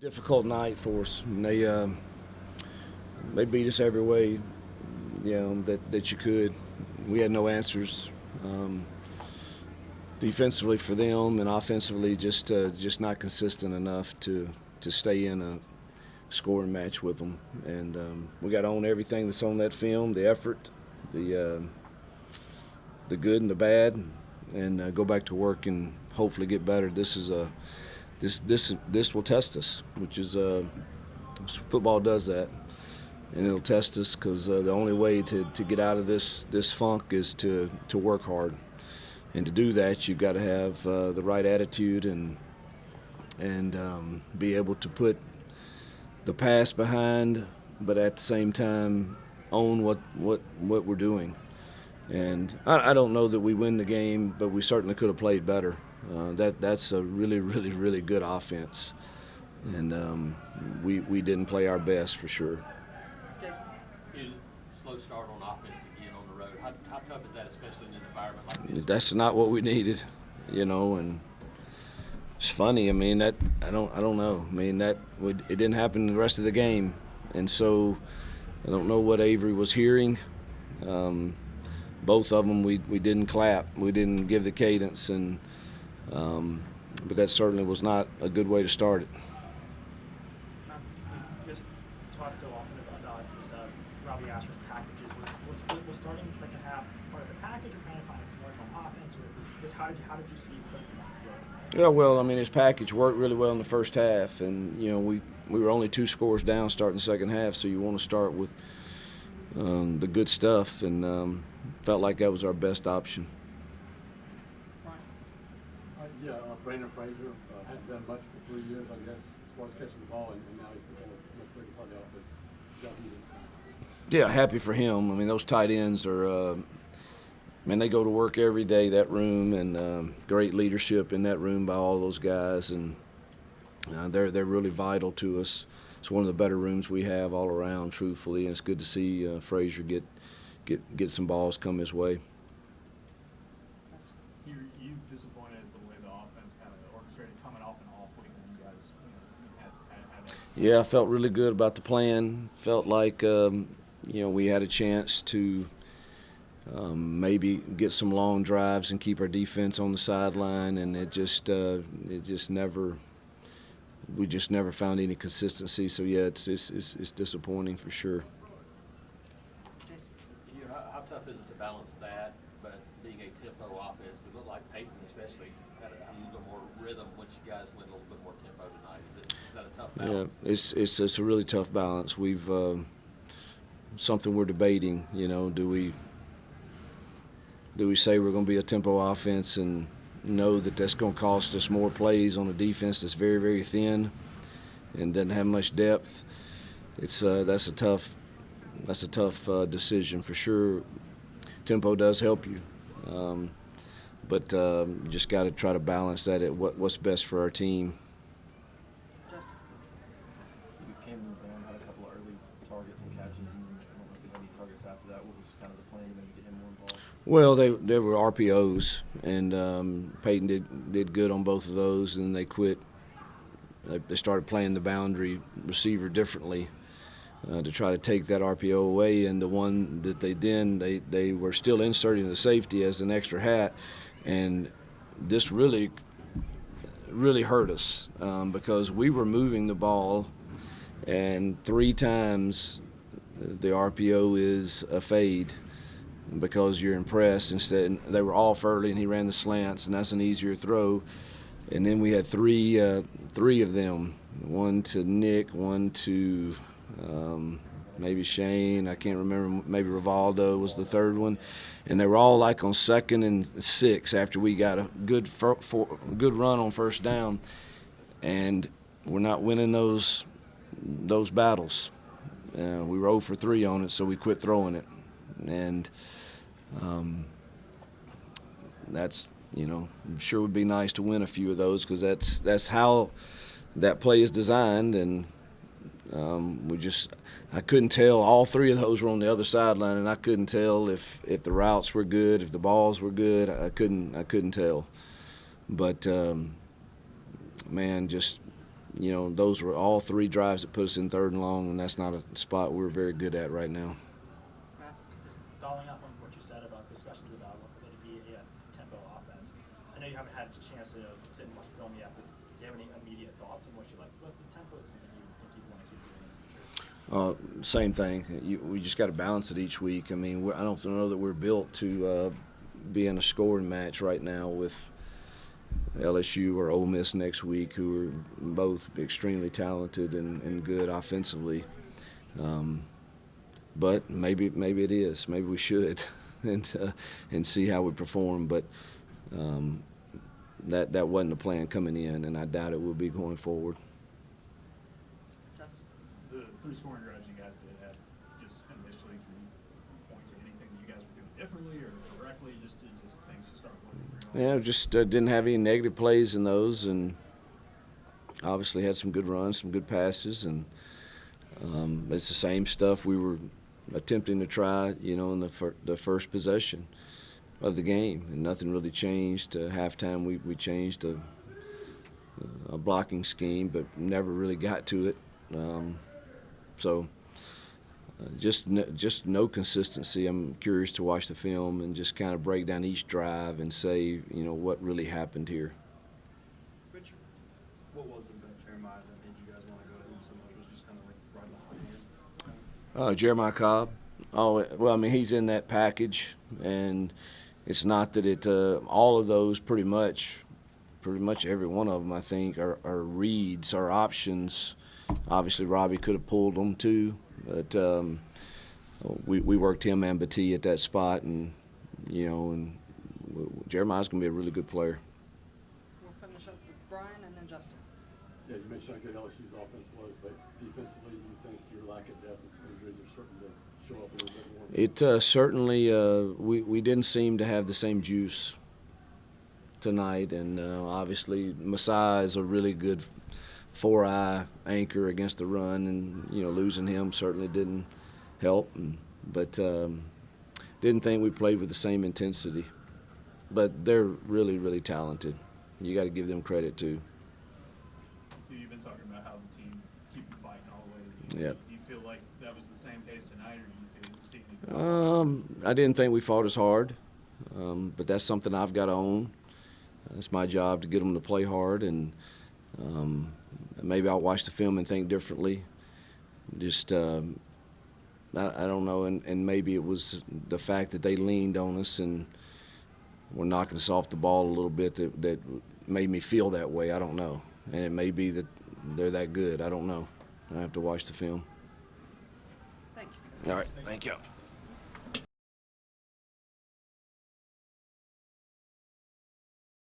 Difficult night for us. And they beat us every way, that you could. We had no answers defensively for them, and offensively just not consistent enough to stay in a scoring match with them. And we got to own everything that's on that film: the effort, the good and the bad, and go back to work and hopefully get better. This will test us, which is football does that, and it'll test us because the only way to get out of this funk is to work hard, and to do that you've got to have the right attitude and be able to put the past behind, but at the same time own what we're doing. And I don't know that we win the game, but we certainly could have played better. That's a really, really, really good offense, and we didn't play our best for sure. Jason, slow start on offense again on the road. How tough is that, especially in an environment like this? That's not what we needed, and it's funny. I mean, I don't know. I mean, it didn't happen the rest of the game, and so I don't know what Avery was hearing. Both of them, we didn't clap. We didn't give the cadence, and but that certainly was not a good way to start it. You just talk so often about these Robbie Asher's packages. Was starting the second half part of the package, or trying to find a spark on offense, or just how did you see it playing that? Yeah, well, I mean, his package worked really well in the first half, and we were only 2 scores down starting the second half, so you want to start with the good stuff, and felt like that was our best option. Brandon Frazier hadn't done much for 3 years, I guess, as far as catching the ball, and now he's become a much bigger part of the offense. Yeah, happy for him. I mean, those tight ends are, they go to work every day, that room, and great leadership in that room by all those guys, and they're really vital to us. It's one of the better rooms we have all around, truthfully, and it's good to see Frazier get some balls come his way. You disappointed the way the offense kind of orchestrated coming off an off week when you guys had that? Yeah, I felt really good about the plan. Felt like we had a chance to maybe get some long drives and keep our defense on the sideline, and we just never found any consistency. So yeah, it's disappointing for sure. How tough is it to balance that, but being a tempo offense? It looked like Peyton especially had a little bit more rhythm once you guys went a little bit more tempo tonight. Is that a tough balance? Yeah, it's a really tough balance. We've something we're debating. Do we say we're going to be a tempo offense and know that that's going to cost us more plays on a defense that's very, very thin and doesn't have much depth? That's a tough decision for sure. Tempo does help you, but you just got to try to balance that at what's best for our team. Justin, you came in the game, had a couple of early targets and catches, and I don't know if you had any targets after that. What was kind of the plan to maybe get him more involved? Well, they were RPOs, and Peyton did good on both of those, and they quit. They started playing the boundary receiver differently to try to take that RPO away, and the one that they were still inserting the safety as an extra hat, and this really hurt us because we were moving the ball, and 3 times the RPO is a fade because you're impressed. Instead, they were off early, and he ran the slants, and that's an easier throw. And then we had three of them, one to Nick, one to maybe Shane, I can't remember, maybe Rivaldo was the third one, and they were all like on 2nd and 6 after we got a good run on first down, and we're not winning those battles. We were 0 for 3 on it, so we quit throwing it, and that's I'm sure would be nice to win a few of those because that's how that play is designed, and I couldn't tell. All 3 of those were on the other sideline, and I couldn't tell if the routes were good, if the balls were good. I couldn't tell. But man, just those were all 3 drives that put us in 3rd and long, and that's not a spot we're very good at right now. Just following up on what you said about discussions about what would be a tempo offense. I know you haven't had a chance to sit and watch film yet, but do you have any immediate thoughts on what you like? What the tempo is something you think you want to keep doing in the future? Same thing. We just got to balance it each week. I mean, I don't know that we're built to be in a scoring match right now with LSU or Ole Miss next week, who are both extremely talented and good offensively. But maybe it is. Maybe we should, and see how we perform. But that wasn't the plan coming in, and I doubt it will be going forward. The 3 scoring drives you guys did have, just initially, can you point to anything that you guys were doing differently or correctly, just things to start looking for? Yeah, just didn't have any negative plays in those, and obviously had some good runs, some good passes, and it's the same stuff we were attempting to try, in the first possession of the game, and nothing really changed. Halftime, we changed a blocking scheme, but never really got to it. So just no consistency. I'm curious to watch the film and just kind of break down each drive and say, what really happened here. Richard, what was it about Jeremiah that made you guys want to go to him so much? Was it just kind of like right behind him? Jeremiah Cobb. Oh, well, I mean, he's in that package, and it's not that it all of those pretty much every one of them, I think, are reads, are options. Obviously, Robbie could have pulled them too, but we worked him and Battie at that spot, and Jeremiah's going to be a really good player. We'll finish up with Brian and then Justin. Yeah, you mentioned how good LSU's offense was, but defensively, you think your lack of depth and some injuries are starting to show up a little bit more? It certainly we didn't seem to have the same juice tonight, and obviously Masai is a really good 4-eye anchor against the run, and losing him certainly didn't help. But didn't think we played with the same intensity. But they're really, really talented. You got to give them credit too. You've been talking about how the team keep fighting all the way. Yeah. Do you feel like that was the same case tonight, or do you see any? I didn't think we fought as hard, but that's something I've got to own. It's my job to get them to play hard, and maybe I'll watch the film and think differently. Just I don't know, and maybe it was the fact that they leaned on us and were knocking us off the ball a little bit that made me feel that way. I don't know, and it may be that they're that good. I don't know. I have to watch the film. Thank you. All right, thank you.